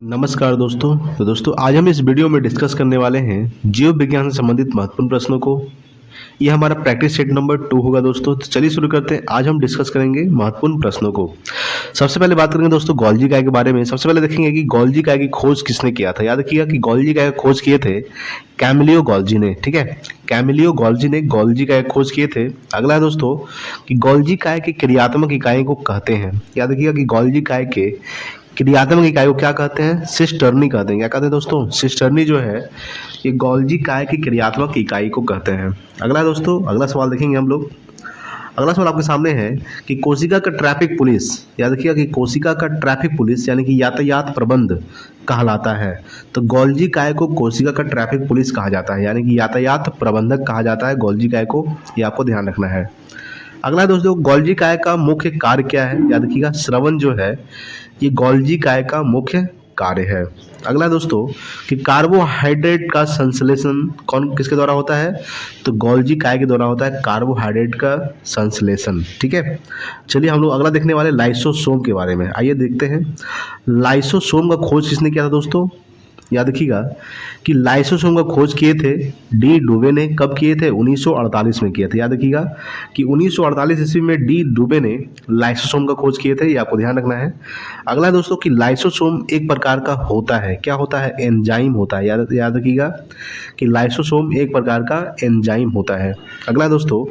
नमस्कार दोस्तों। आज हम इस वीडियो में डिस्कस करने वाले हैं जीव विज्ञान से संबंधित महत्वपूर्ण प्रश्नों को। यह हमारा प्रैक्टिस सेट नंबर 2 होगा दोस्तों। तो चलिए शुरू करते हैं। आज हम डिस्कस करेंगे महत्वपूर्ण प्रश्नों को। सबसे पहले बात करेंगे दोस्तों गोल्जी काय के बारे में। सबसे पहले देखेंगे कि गोल्जी काय की खोज किसने किया था। याद रखिएगा कि गोल्जी काय की खोज किए थे कैमिलियो गोल्जी ने। ठीक है, कैमिलियो गोल्जी ने गोल्जी काय की खोज किए थे। अगला है दोस्तों कि गोल्जी काय की क्रियात्मक इकाई को कहते हैं। याद रखिएगा कि गोल्जी काय के क्रियात्मक इकाई को क्या कहते हैं? सिस्टर्नी कहते हैं। क्या कहते हैं दोस्तों? सिस्टर्नी जो है ये गोल्जी काय की क्रियात्मक इकाई को कहते हैं। अगला दोस्तों, अगला सवाल देखेंगे हम लोग। अगला सवाल आपके सामने है कि कोशिका का ट्रैफिक पुलिस, याद रखिएगा कि कोशिका का ट्रैफिक पुलिस यानी कि यातायात प्रबंध कहलाता है। तो गोल्जी काय को कोशिका का ट्रैफिक पुलिस कहा जाता है, यानी कि यातायात प्रबंधक कहा जाता है गोल्जी काय को। ये आपको ध्यान रखना है। अगला दोस्तों, गोल्जी काय का मुख्य कार्य क्या है? याद रखिएगा श्रवण जो है ये गोल्जी काय का मुख्य कार्य है। अगला दोस्तों कि कार्बोहाइड्रेट का संश्लेषण कौन किसके द्वारा होता है? तो गोल्जी काय के द्वारा होता है कार्बोहाइड्रेट का संश्लेषण। ठीक है, चलिए हम लोग अगला देखने वाले लाइसोसोम के बारे में। आइए देखते हैं लाइसोसोम का खोज किसने किया था दोस्तों। याद रखिएगा कि लाइसोसोम का खोज किए थे डी डुबे ने। कब किए थे? 1948 में किए थे। याद रखिएगा कि 1948 ईस्वी में डी डुबे ने लाइसोसोम का खोज किए थे। ये आपको ध्यान रखना है। अगला दोस्तों कि लाइसोसोम एक प्रकार का होता है। क्या होता है? एंजाइम होता है। याद रखिएगा कि लाइसोसोम एक प्रकार का एंजाइम होता है। अगला दोस्तों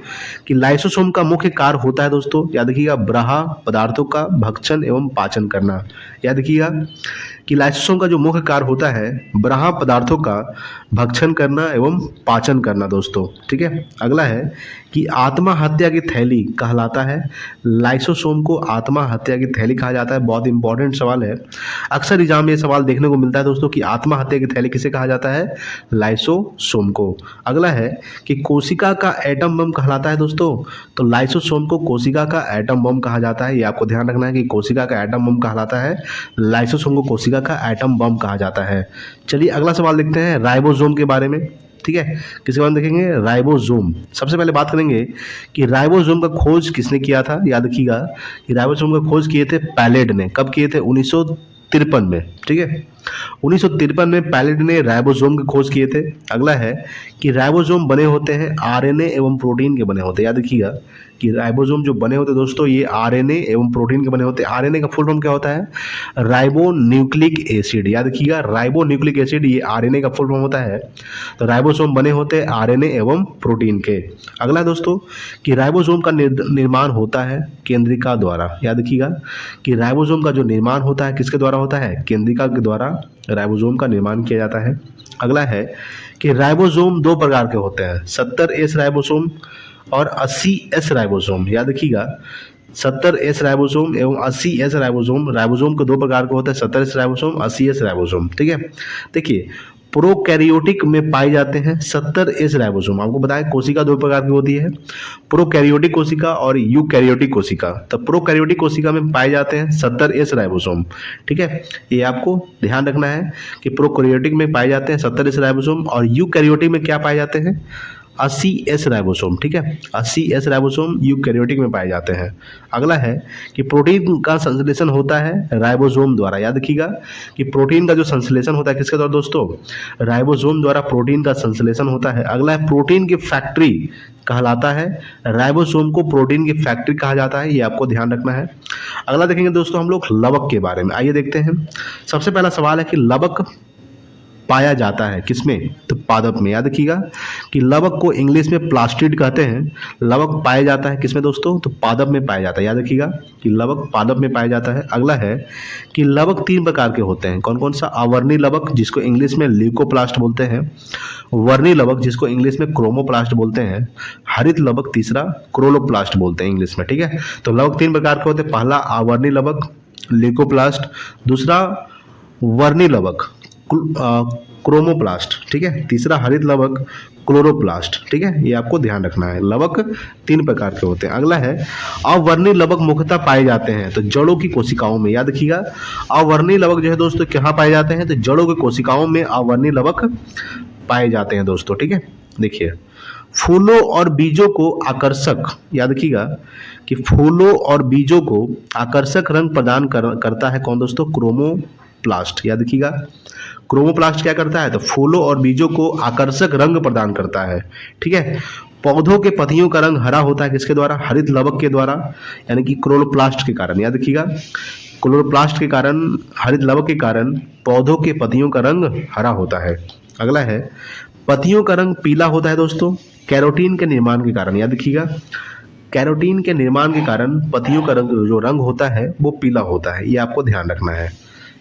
कि लाइसोसोम का मुख्य कार्य होता है दोस्तों, याद रखिएगा ब्रहा पदार्थों का भक्षण एवं पाचन करना। याद रखिएगा कि लाइसोसोम का जो मुख्य कार्य होता है ब्रहा पदार्थों का भक्षण करना एवं पाचन करना दोस्तों। ठीक है, अगला है कि आत्महत्या की थैली कहलाता है। लाइसोसोम को आत्महत्या की थैली कहा जाता है। बहुत इंपॉर्टेंट सवाल है, अक्सर एग्जाम में ये सवाल देखने को मिलता है दोस्तों कि आत्महत्या की थैली किसे कहा जाता है? लाइसोसोम को। अगला है कि कोशिका का एटम बम कहलाता है दोस्तों। तो लाइसोसोम को कोशिका का एटम बम कहा जाता है। ये आपको ध्यान रखना है कि कोशिका का एटम बम कहलाता है, लाइसोसोम को कोशिका का एटम बम कहा जाता है। चलिए अगला सवाल देखते हैं राइबोसोम के बारे में। ठीक है, किसके बारे में देखेंगे? राइबोसोम। सबसे पहले बात करेंगे कि राइबोसोम का खोज किसने किया था। याद रखिएगा कि राइबोसोम का खोज किए थे पैलेड ने। कब किए थे? 1953 में। ठीक है, 1953 में पैलेड ने राइबोसोम की खोज किए थे। अगला है कि राइबोसोम बने होते हैं आरएनए एवं प्रोटीन के बने होते हैं। याद रखिएगा कि राइबोसोम जो बने होते हैं दोस्तों ये आरएनए एवं प्रोटीन के बने होते हैं। आरएनए का फुल फॉर्म क्या होता है? Ribo nucleic acid. याद रखिएगा राइबो न्यूक्लिक एसिड ये आरएनए का फुल फॉर्म होता है। तो राइबोसोम बने होते हैं आरएनए एवं प्रोटीन के। अगला दोस्तों कि राइबोसोम का निर्माण होता है केंद्रिका द्वारा। याद रखिएगा कि राइबोसोम का जो निर्माण होता है किसके द्वारा होता है? केंद्रिका के द्वारा राइबोसोम का निर्माण किया जाता है। अगला है कि राइबोसोम दो प्रकार के होते हैं, 70S राइबोसोम और 80S राइबोसोम। याद रखिएगा 70S राइबोसोम एवं 80S राइबोसोम। राइबोसोम के दो प्रकार के होते हैं, 70S राइबोसोम, 80S राइबोसोम। ठीक है, देखिए प्रोकैरियोटिक में पाए जाते हैं 70S राइबोसोम। आपको बताएं कोशिका दो प्रकार की होती है, प्रोकैरियोटिक कोशिका और यूकैरियोटिक कोशिका। तो प्रोकैरियोटिक कोशिका में पाए जाते हैं 70S राइबोसोम। ठीक है, ये आपको ध्यान रखना है कि प्रोकैरियोटिक में पाए जाते हैं 70S राइबोसोम और यूकैरियोटिक में क्या पाए जाते हैं? 80S ribosome. ठीक है, 80S राइबोसोम यूकैरियोटिक में पाए जाते हैं। अगला है कि प्रोटीन का संश्लेषण होता है राइबोसोम द्वारा। याद रखिएगा कि प्रोटीन का जो संश्लेषण होता है किसके द्वारा दोस्तों? राइबोसोम द्वारा प्रोटीन का संश्लेषण होता है। अगला है प्रोटीन की फैक्ट्री कहलाता है। राइबोसोम को प्रोटीन की फैक्ट्री कहा जाता है। ये आपको ध्यान रखना है। अगला देखेंगे दोस्तों हम लोग लवक के बारे में। आइए देखते हैं। सबसे पहला सवाल है कि लवक पाया जाता है किसमें? तो पादप में। याद रखिएगा कि लवक को इंग्लिश में प्लास्टिड कहते हैं। लवक पाया जाता है किसमें दोस्तों? तो पादप में पाया जाता है। याद रखिएगा कि लवक पादप में पाया जाता है। अगला है कि लवक तीन प्रकार के होते हैं। कौन कौन सा? अवर्णी लवक जिसको इंग्लिश में ल्यूकोप्लास्ट बोलते हैं, वर्णी लवक जिसको इंग्लिश में क्रोमोप्लास्ट बोलते हैं, हरित लवक तीसरा क्रोलोप्लास्ट बोलते हैं इंग्लिश में। ठीक है, तो लवक तीन प्रकार के होते हैं। पहला अवर्णी लवक ल्यूकोप्लास्ट, दूसरा वर्णी लवक क्रोमोप्लास्ट। ठीक है, तीसरा हरित लवक क्लोरोप्लास्ट। ठीक है, ये आपको ध्यान रखना है। लवक तीन प्रकार के होते हैं। अगला है अवर्णी लवक मुख्यतः पाए जाते हैं तो जड़ों की कोशिकाओं में। याद रखिएगा अवर्णी लवक जो है दोस्तों कहाँ पाए जाते हैं? तो जड़ों की कोशिकाओं में अवर्णी लवक पाए जाते हैं दोस्तों। ठीक है, देखिए फूलों और बीजों को आकर्षक, याद रखिएगा कि फूलों और बीजों को आकर्षक रंग प्रदान करता है कौन दोस्तों? क्रोमोप्लास्ट, याद रखिएगा। क्रोमोप्लास्ट क्या करता है, तो फूलों और बीजों को आकर्षक रंग प्रदान करता है, ठीक है। पौधों के पत्तियों का रंग हरा होता है किसके द्वारा, हरित लवक के द्वारा, यानी कि क्लोरोप्लास्ट के कारण, याद रखिएगा। क्लोरोप्लास्ट के कारण, हरित लवक के कारण पौधों के पत्तियों का रंग हरा होता है। अगला है, पत्तियों का रंग पीला होता है दोस्तों कैरोटीन के निर्माण के कारण, याद रखिएगा। कैरोटीन के निर्माण के कारण पत्तियों का रंग जो रंग होता है वो पीला होता है, ये आपको ध्यान रखना है,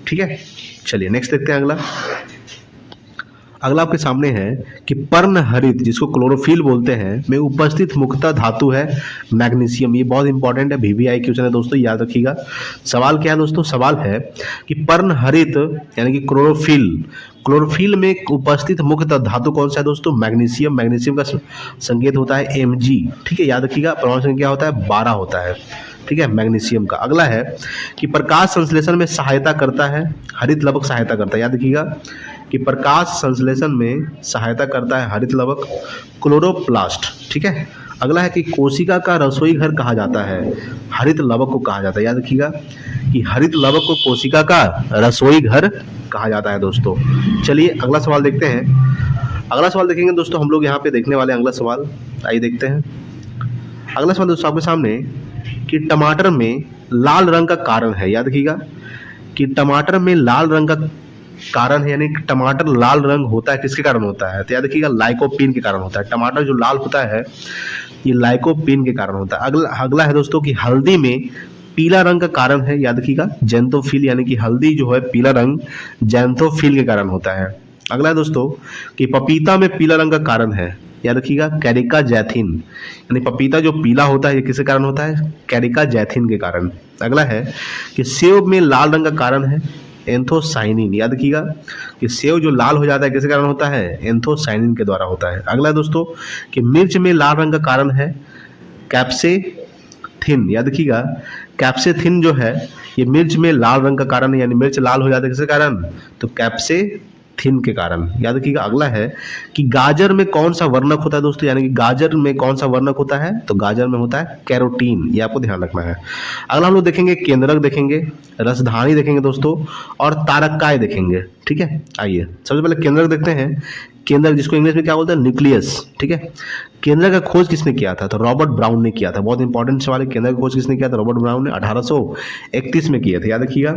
ठीक है। चलिए नेक्स्ट देखते हैं अगला। अगला आपके सामने है कि पर्णहरित, जिसको क्लोरोफिल बोलते हैं, में उपस्थित मुख्यतः धातु है मैग्नीशियम। ये बहुत इंपॉर्टेंट है, VVI क्वेश्चन है दोस्तों, याद रखिएगा। सवाल क्या है दोस्तों, सवाल है कि पर्णहरित यानी कि क्लोरोफिल में उपस्थित मुख्यतः धातु कौन सा है दोस्तों, मैग्नीशियम। मैग्नीशियम का संकेत होता है Mg, ठीक है, याद रखिएगा। परमाणु संख्या क्या होता है, 12 होता है, ठीक है, मैग्नीशियम का। अगला है कि प्रकाश संश्लेषण में सहायता करता है, हरित लवक सहायता करता है, याद रखिएगा कि प्रकाश संश्लेषण में सहायता करता है हरित लवक, क्लोरोप्लास्ट, ठीक है। अगला है कि कोशिका का रसोई घर कहा जाता है, हरित लवक को कहा जाता है, याद रखिएगा कि हरित लवक को कोशिका का रसोई घर कहा जाता है दोस्तों। चलिए अगला सवाल देखते हैं। अगला सवाल देखेंगे दोस्तों हम लोग यहाँ पे देखने वाले अगला सवाल, आइए देखते हैं। अगला सवाल दोस्तों आपके सामने कि टमाटर में लाल रंग का कारण है, याद रखिएगा कि टमाटर में लाल रंग का कारण है, यानी टमाटर लाल रंग होता है किसके कारण होता है, तो याद रखिएगा लाइकोपीन के कारण होता है। टमाटर जो लाल होता है ये लाइकोपीन के कारण होता है। अगला है दोस्तों कि हल्दी में पीला रंग का कारण है, याद रखिएगा जैंथोफिल, यानी कि हल्दी जो है पीला रंग जैंथोफिल के कारण होता है। अगला है दोस्तों कि पपीता में पीला रंग का कारण है, याद रखिएगा कैरिका जैथिन, यानी पपीता जो पीला होता है ये किसके कारण होता है, कैरिका जैथिन के कारण। अगला है कि सेब में लाल रंग का कारण है एंथोसाइनिन, याद रखिएगा कि सेब जो लाल हो जाता है किसके कारण होता है, एंथोसाइनिन के द्वारा होता है। अगला है दोस्तों कि मिर्च में लाल रंग का कारण है कैप्सेथिन, याद रखिएगा कैप्सेथिन जो है ये मिर्च में लाल रंग का कारण है, यानी मिर्च लाल हो जाता है किसके कारण, तो कैप्सेथिन के कारण, याद रखिएगा। अगला है कि गाजर में कौन सा वर्णक होता है दोस्तों, यानी कि गाजर में कौन सा वर्णक होता है, तो गाजर में होता है कैरोटीन, ये आपको ध्यान रखना है। अगला हम लोग देखेंगे केंद्रक देखेंगे, रसधानी देखेंगे दोस्तों, और तारककाय देखेंगे, ठीक है। आइए सबसे पहले केंद्रक देखते हैं। केंद्रक जिसको इंग्लिश में क्या बोलते हैं, न्यूक्लियस, ठीक है। केंद्रक का खोज किसने किया था, तो रॉबर्ट ब्राउन ने किया था। बहुत इंपॉर्टेंट सवाल है, केंद्रक का खोज किसने किया था, रॉबर्ट ब्राउन ने 1831 में किया था, याद रखिएगा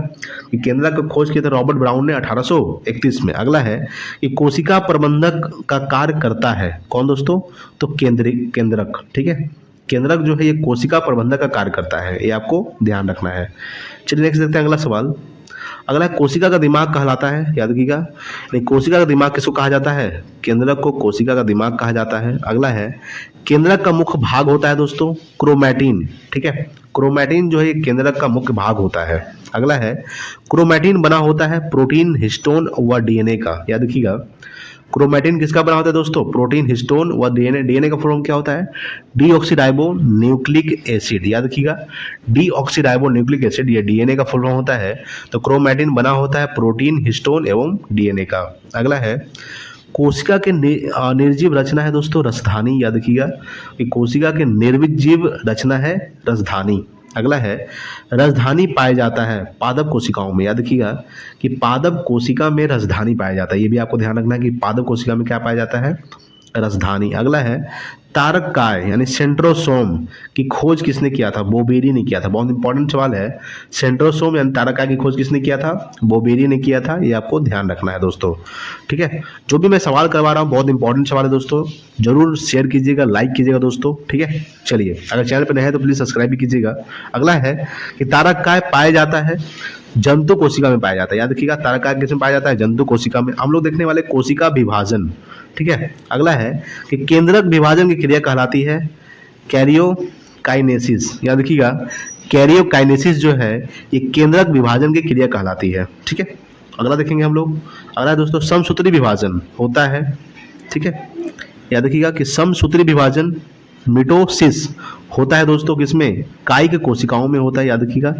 कि केंद्रक का खोज किया था रॉबर्ट ब्राउन ने 1831 में। अगला है कि कोशिका प्रबंधक का कार्य करता है कौन दोस्तों, तो केंद्रक, ठीक है। केंद्रक जो है ये कोशिका प्रबंधक का कार्य करता है, ये आपको ध्यान रखना है। चलिए नेक्स्ट देखते हैं अगला सवाल। अगला है कोशिका का दिमाग कहलाता है, याद रखिएगा कोशिका का दिमाग किसको कहा जाता है, केंद्रक को कोशिका का दिमाग कहा जाता है। अगला है केंद्रक का मुख्य भाग होता है दोस्तों क्रोमैटिन, ठीक है। क्रोमैटिन जो है केंद्रक का मुख्य भाग होता है। अगला है क्रोमैटिन बना होता है प्रोटीन, हिस्टोन व डीएनए का, याद रखिएगा क्रोमैटिन किसका बना होता है दोस्तों, प्रोटीन, हिस्टोन व डीएनए। डीएनए का फॉर्म क्या होता है, डीऑक्सीराइबो न्यूक्लिक एसिड, याद रखिएगा डीऑक्सीराइबो न्यूक्लिक एसिड ये डीएनए का फुल फॉर्म होता है। तो क्रोमैटिन बना होता है प्रोटीन, हिस्टोन एवं डीएनए का। अगला है कोशिका के निर्जीव रचना है दोस्तों रसधानी, याद रखिएगा कि कोशिका के निर्जीव रचना है रसधानी। अगला है रसधानी पाया जाता है पादप कोशिकाओं में, याद रखिएगा कि पादप कोशिका में रसधानी पाया जाता है, ये भी आपको ध्यान रखना है कि पादप कोशिका में क्या पाया जाता है, रसधानी। अगला है तारककाय यानी सेंट्रोसोम की खोज किसने किया था, बोबेरी ने किया था। बहुत इंपॉर्टेंट सवाल है, सेंट्रोसोम यानी तारककाय की खोज किसने किया था, बोबेरी ने किया था, ये आपको ध्यान रखना है दोस्तों, ठीक है। जो भी मैं सवाल करवा रहा हूँ बहुत इंपॉर्टेंट सवाल है दोस्तों, जरूर शेयर कीजिएगा, लाइक कीजिएगा दोस्तों, ठीक है। चलिए अगर चैनल पर नए हैं तो प्लीज सब्सक्राइब भी कीजिएगा। अगला है कि तारककाय पाया जाता है जंतु कोशिका में पाया जाता है, याद रखिएगा तारककाय किसमें पाया जाता है, जंतु कोशिका में। हम लोग देखने वाले कोशिका विभाजन, ठीक है। अगला है कि केंद्रक विभाजन की क्रिया कहलाती है कैरियोकाइनेसिस, याद रखिएगा कैरियोकाइनेसिस जो है ये केंद्रक विभाजन की क्रिया कहलाती है, ठीक है। अगला देखेंगे हम लोग। अगला दोस्तों समसूत्री विभाजन होता है, ठीक है, याद रखिएगा कि समसूत्री विभाजन मिटोसिस होता है दोस्तों किसमें, कायिक कोशिकाओं में होता है, याद रखिएगा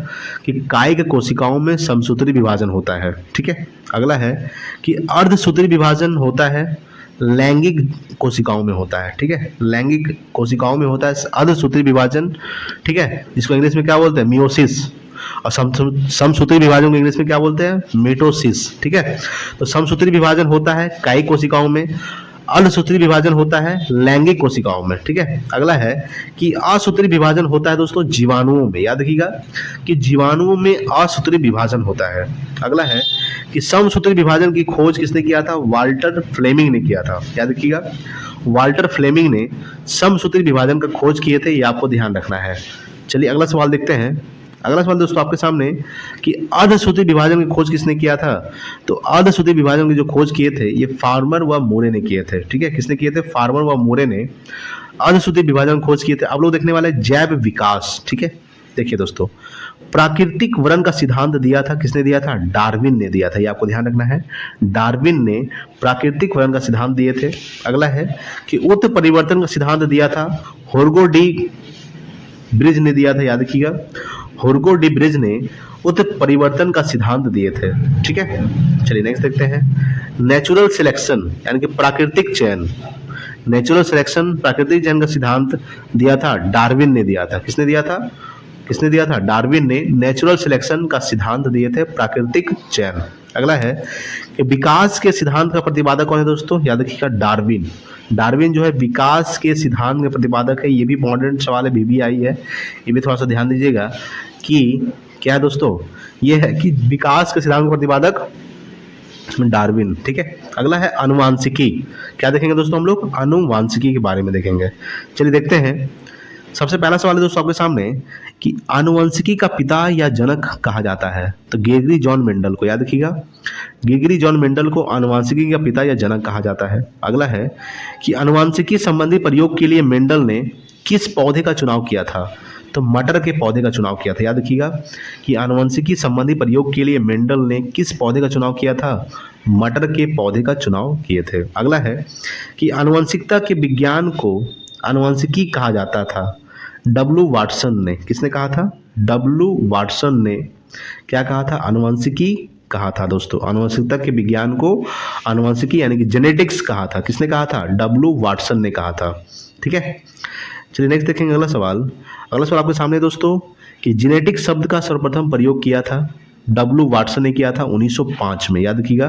कि कायिक कोशिकाओं में समसूत्री विभाजन होता है, ठीक है। अगला है कि अर्धसूत्री विभाजन होता है लैंगिक कोशिकाओं में होता है, ठीक है, लैंगिक कोशिकाओं में होता है अर्धसूत्री विभाजन, ठीक है, जिसको इंग्लिश में क्या बोलते हैं, मियोसिस। और समसूत्री विभाजन को इंग्लिश में क्या बोलते हैं? मिटोसिस। ठीक है, तो समसूत्री विभाजन होता है कायिक कोशिकाओं में, अर्धसूत्री विभाजन होता है लैंगिक कोशिकाओं में। ठीक है, अगला है कि असूत्री विभाजन होता है दोस्तों जीवाणुओं में। याद रखिएगा कि जीवाणुओं में असूत्री विभाजन होता है। अगला है कि समसूत्री विभाजन की खोज किसने किया था? वाल्टर फ्लेमिंग ने किया था। याद रखिएगा, वाल्टर फ्लेमिंग ने समसूत्री विभाजन का खोज किए थे, ये आपको ध्यान रखना है। चलिए अगला सवाल देखते हैं। अगला सवाल दोस्तों आपके सामने कि अर्धसूत्री विभाजन की खोज किसने किया था? तो अर्धसूत्री विभाजन की जो खोज किए थे ये फार्मर व मोरे ने किए थे। ठीक है, किसने किए थे? फार्मर व मोरे ने अर्धसूत्री विभाजन की खोज किए थे। अब लोग देखने वाले जैव विकास। ठीक है, देखिए दोस्तों, प्राकृतिक वर्ण का सिद्धांत दिया था, किसने दिया था? डार्विन ने दिया था, ये आपको ध्यान रखना है। डार्विन ने प्राकृतिक वर्ण का सिद्धांत दिए थे। अगला है कि उत्परिवर्तन का सिद्धांत दिया था होर्गो डी ब्रिज ने दिया था। याद रखिएगा, होर्गो डी ब्रिज ने उत्परिवर्तन का सिद्धांत दिए थे। ठीक है, चलिए नेक्स्ट देखते हैं। नेचुरल सिलेक्शन यानी कि प्राकृतिक चयन, नेचुरल सिलेक्शन प्राकृतिक चयन का सिद्धांत दिया था डार्विन ने दिया था। किसने दिया था? किसने दिया था? डार्विन ने नेचुरल सिलेक्शन का सिद्धांत दिए थे, प्राकृतिक चयन। अगला है कि विकास के सिद्धांत का प्रतिपादक कौन है दोस्तों? याद रखिएगा डार्विन। डार्विन जो है विकास के सिद्धांत के प्रतिपादक है। ये भी इम्पोर्टेंट सवाल है, बीबीआई है, ये भी थोड़ा सा ध्यान दीजिएगा कि क्या है दोस्तों, ये है कि विकास के सिद्धांत का प्रतिपादक डार्विन। ठीक है, अगला है अनुवांशिकी। क्या देखेंगे दोस्तों हम लोग? अनुवांशिकी के बारे में देखेंगे। चलिए देखते हैं। सबसे पहला सवाल है दोस्तों आपके सामने कि आनुवंशिकी का पिता या जनक कहा जाता है? तो ग्रेगरी जॉन मेंडल को। याद रखिएगा, ग्रेगरी जॉन मेंडल को आनुवंशिकी का पिता या जनक कहा जाता है। अगला है कि आनुवंशिकी संबंधी प्रयोग के लिए मेंडल ने किस पौधे का चुनाव किया था? तो मटर के पौधे का चुनाव किया था। याद रखिएगा कि आनुवंशिकी संबंधी प्रयोग के लिए मेंडल ने किस पौधे का चुनाव किया था? मटर के पौधे का चुनाव किए थे। अगला है कि आनुवंशिकता के विज्ञान को आनुवंशिकी कहा जाता था? डब्ल्यू वाटसन ने। किसने कहा था? डब्ल्यू वाटसन ने क्या कहा था? आनुवंशिकी कहा था दोस्तों। आनुवंशिकता के विज्ञान को आनुवंशिकी यानी कि जेनेटिक्स कहा था। किसने कहा था? डब्ल्यू वाटसन ने कहा था। ठीक है, चलिए नेक्स्ट देखेंगे अगला सवाल। अगला सवाल आपके सामने दोस्तों कि जेनेटिक शब्द का सर्वप्रथम प्रयोग किया था डब्ल्यू वाटसन ने किया था 1905 में। याद रखिएगा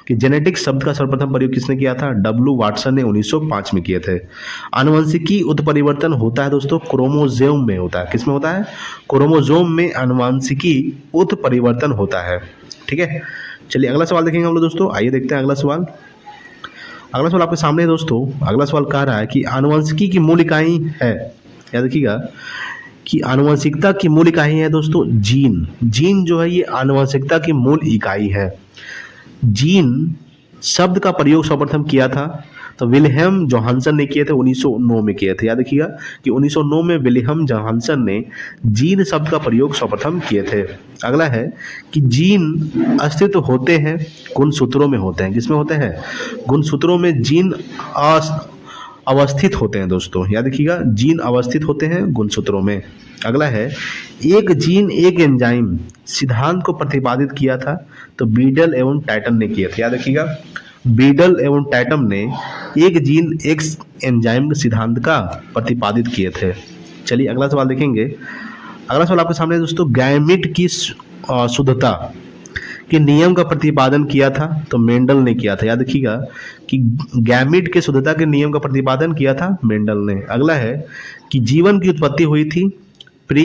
कि जेनेटिक शब्द का सर्वप्रथम प्रयोग किसने किया था? डब्ल्यू वाटसन ने 1905 में किए थे। आनुवंशिकी उत्परिवर्तन होता है दोस्तों क्रोमोसोम में होता है। किसमें होता है? क्रोमोसोम में आनुवंशिकी उत्परिवर्तन होता है। ठीक है, चलिए अगला सवाल देखेंगे हम लोग दोस्तों। आइए देखते हैं अगला सवाल। अगला सवाल आपके सामने है दोस्तों। अगला सवाल कह रहा है कि आनुवंशिकी की मूल इकाई है। याद रखिएगा कि आनुवंशिकता की मूल इकाई है दोस्तों जीन। जीन जो है ये आनुवंशिकता की मूल इकाई है। जीन शब्द का प्रयोग सर्वप्रथम किया था तो विल्हेम जोहानसन ने किए थे, 1909 में किए थे। याद रखिएगा कि 1909 में विल्हेम जोहानसन ने जीन शब्द का प्रयोग सर्वप्रथम किए थे। अगला है कि जीन अस्तित्व होते हैं गुणसूत्रों में होते हैं। किसमें होते हैं? गुणसूत्रों में जीन अवस्थित होते हैं दोस्तों। याद रखिएगा जीन अवस्थित होते हैं गुणसूत्रों में। अगला है एक जीन एक एंजाइम सिद्धांत को प्रतिपादित किया था तो बीडल एवं टाइटन ने किए थे। याद रखिएगा बीडल एवं टाइटन ने एक जीन एक एंजाइम सिद्धांत का प्रतिपादित किए थे। चलिए अगला सवाल देखेंगे। अगला सवाल आपके सामने दोस्तों गैमीट की शुद्धता के नियम का प्रतिपादन किया था तो मेंडल ने किया था। याद रखिएगा कि गैमीट के शुद्धता के नियम का प्रतिपादन किया था मेंडल ने। अगला है कि जीवन की उत्पत्ति हुई थी प्री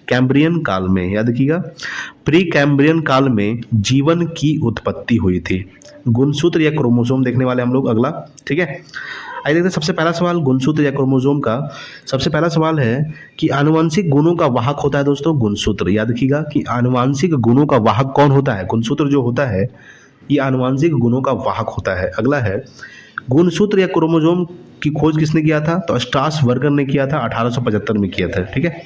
कैम्ब्रियन काल में। याद रखिएगा प्री कैम्ब्रियन काल में जीवन की उत्पत्ति हुई थी। गुणसूत्र या क्रोमोसोम देखने वाले हम लोग अगला। ठीक है, आइए देखते हैं सबसे पहला सवाल गुणसूत्र या क्रोमोसोम का। सबसे पहला सवाल है कि आनुवंशिक गुणों का वाहक होता है दोस्तों गुणसूत्र। याद रखिएगा कि आनुवंशिक गुणों का वाहक कौन होता है? गुणसूत्र जो होता है ये आनुवंशिक गुणों का वाहक होता है। अगला है गुणसूत्र या क्रोमोसोम की खोज किसने किया था? तो स्ट्रासबर्गर ने किया था, 1875 में किया था। ठीक है,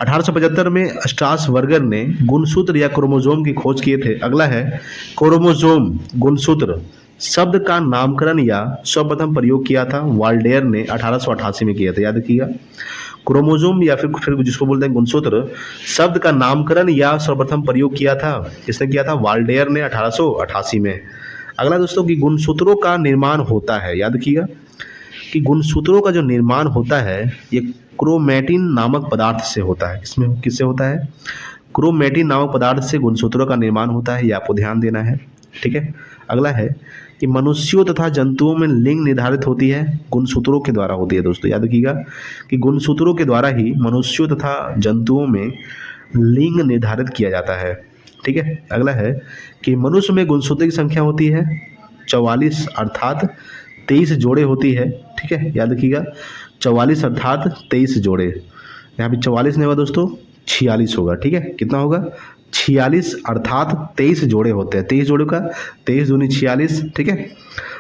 1875 में स्ट्रासबर्गर ने गुणसूत्र या क्रोमोसोम की खोज किए थे। अगला है क्रोमोसोम गुणसूत्र शब्द का नामकरण या सर्वप्रथम प्रयोग किया था वाल्डेयर ने 1888 में किया था। याद रखिएगा क्रोमोसोम या फिर जिसको बोलते हैं गुणसूत्र शब्द का नामकरण या सर्वप्रथम प्रयोग किया था किसने किया था? वाल्डेयर ने 1888 में। अगला दोस्तों कि गुणसूत्रों का निर्माण होता है। याद रखिएगा कि गुणसूत्रों का जो निर्माण होता है ये क्रोमैटिन नामक पदार्थ से होता है। किससे होता है? क्रोमेटिन नामक पदार्थ से गुणसूत्रों का निर्माण होता है, ये आपको ध्यान देना है। ठीक है, अगला है कि मनुष्यों तथा जंतुओं में लिंग निर्धारित होती है गुणसूत्रों के द्वारा होती है। दोस्तों याद रखिएगा कि गुणसूत्रों के द्वारा ही मनुष्यों तथा जंतुओं में लिंग निर्धारित किया जाता है। ठीक है, अगला है कि मनुष्य में गुणसूत्रों की संख्या होती है 44 अर्थात 23 जोड़े होती है। ठीक है, याद रखिएगा 44 अर्थात 23 जोड़े, यहाँ पे 44 नहीं होगा दोस्तों, 46 होगा। ठीक है, कितना होगा, 46 अर्थात 23 जोड़े होते हैं। 23 जोड़े का 23 दूनी 46। ठीक है,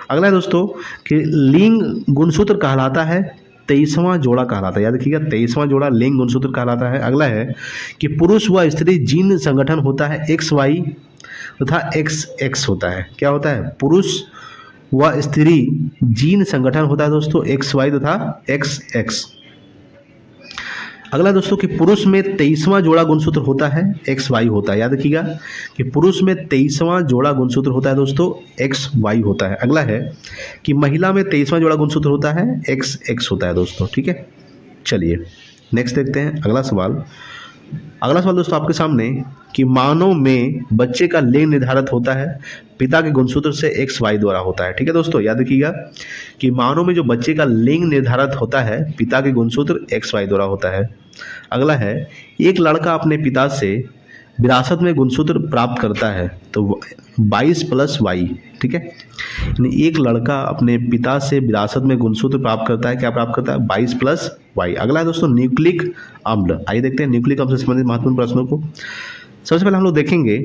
अगला है दोस्तों कि लिंग गुणसूत्र कहलाता है 23वां जोड़ा कहलाता है। याद रखिएगा 23वां जोड़ा लिंग गुणसूत्र कहलाता है। अगला है कि पुरुष व स्त्री जीन संगठन होता है XY तथा XX होता है। क्या होता है, पुरुष व स्त्री जीन संगठन होता है दोस्तों XY तथा XX। अगला दोस्तों कि पुरुष में 23वां जोड़ा गुणसूत्र होता है XY होता है। याद रखिएगा कि पुरुष में 23वां जोड़ा गुणसूत्र होता है दोस्तों XY होता है। अगला है कि महिला में 23वां जोड़ा गुणसूत्र होता है XX होता है दोस्तों। ठीक है, चलिए नेक्स्ट देखते हैं अगला सवाल। अगला सवाल दोस्तों आपके सामने कि मानव में बच्चे का लिंग निर्धारित होता है पिता के गुणसूत्र से XY द्वारा होता है। ठीक है दोस्तों, याद रखिएगा कि मानव में जो बच्चे का लिंग निर्धारित होता है पिता के गुणसूत्र XY द्वारा होता है। अगला है एक लड़का अपने पिता से विरासत में गुणसूत्र प्राप्त करता है तो 22 + Y। ठीक है, यानी एक लड़का अपने पिता से विरासत में गुणसूत्र प्राप्त करता है, क्या प्राप्त करता है, 22 + Y। अगला है दोस्तों न्यूक्लिक अम्ल। आइए देखते हैं न्यूक्लिक अम्ल से संबंधित महत्वपूर्ण प्रश्नों को। सबसे पहले हम लोग देखेंगे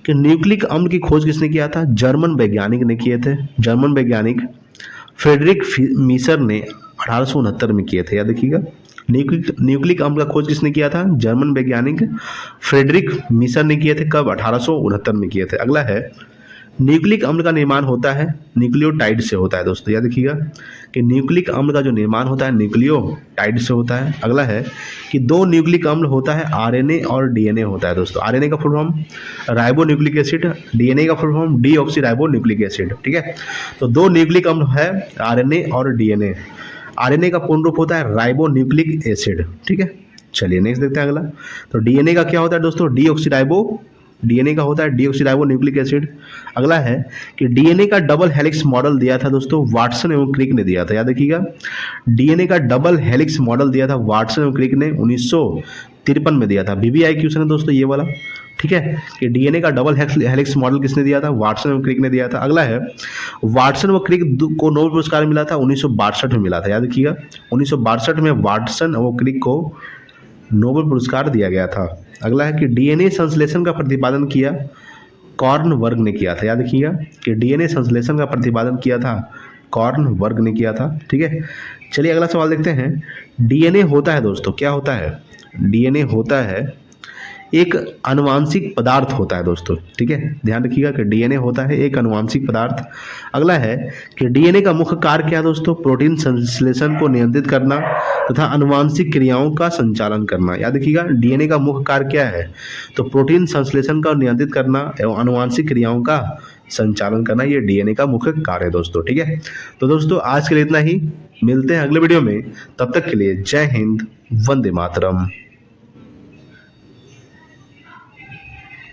कि न्यूक्लिक अम्ल की खोज किसने किया था, जर्मन वैज्ञानिक ने किए थे। जर्मन वैज्ञानिक फ्रेडरिक मीसर ने 1869 में किए थे। याद रखिएगा न्यूक्लिक अम्ल का खोज किसने किया था, जर्मन वैज्ञानिक फ्रेडरिक मीसर ने किए थे। कब, 1869 में किए थे। अगला है न्यूक्लिक अम्ल का निर्माण होता है न्यूक्लियोटाइड से होता है दोस्तों। याद रखिएगा कि न्यूक्लिक अम्ल का जो निर्माण होता है न्यूक्लियोटाइड से होता है। अगला है कि 2 न्यूक्लिक अम्ल होता है RNA और DNA होता है दोस्तों। RNA का full form ribo nucleic acid, DNA का full form deoxy ribo nucleic acid. ठीक है, तो 2 न्यूक्लिक अम्ल है RNA और DNA। RNA का पूर्ण रूप होता है राइबो न्यूक्लिक एसिड। ठीक है, चलिए नेक्स्ट देखते हैं अगला। तो DNA का क्या होता है दोस्तों, DNA का होता है डीऑक्सीराइबो न्यूक्लिक एसिड। अगला है कि DNA का डबल हेलिक्स मॉडल दिया था दोस्तों वाटसन एवं क्रिक ने दिया था। याद रखिएगा DNA का डबल हेलिक्स मॉडल दिया था वाटसन एवं क्रिक ने 1953 में दिया था। VVI क्वेश्चन है दोस्तों ये वाला। ठीक है, कि DNA का डबल हेलिक्स मॉडल किसने दिया था, वाटसन एवं क्रिक ने दिया था। अगला है वाटसन व क्रिक को नोबेल पुरस्कार मिला था 1962 में मिला था। याद रखिएगा 1962 में वाटसन एवं क्रिक को नोबेल पुरस्कार दिया गया था। अगला है कि DNA संश्लेषण का प्रतिपादन किया कॉर्नवर्ग ने किया था। याद रखिएगा कि DNA संश्लेषण का प्रतिपादन किया था कॉर्नवर्ग ने किया था। ठीक है, चलिए अगला सवाल देखते हैं। DNA होता है दोस्तों, क्या होता है, DNA होता है एक आनुवांशिक पदार्थ होता है दोस्तों। ठीक है, ध्यान रखिएगा कि DNA होता है एक आनुवांशिक पदार्थ। अगला है कि DNA का मुख्य कार्य क्या है दोस्तों, प्रोटीन संश्लेषण को नियंत्रित करना तथा आनुवांशिक क्रियाओं का संचालन करना। याद रखिएगा DNA का मुख्य कार्य क्या है, तो प्रोटीन संश्लेषण का नियंत्रित करना एवं आनुवांशिक क्रियाओं का संचालन करना, ये DNA का मुख्य कार्य है दोस्तों। ठीक है, तो दोस्तों आज के लिए इतना ही, मिलते हैं अगले वीडियो में। तब तक के लिए जय हिंद, वंदे मातरम।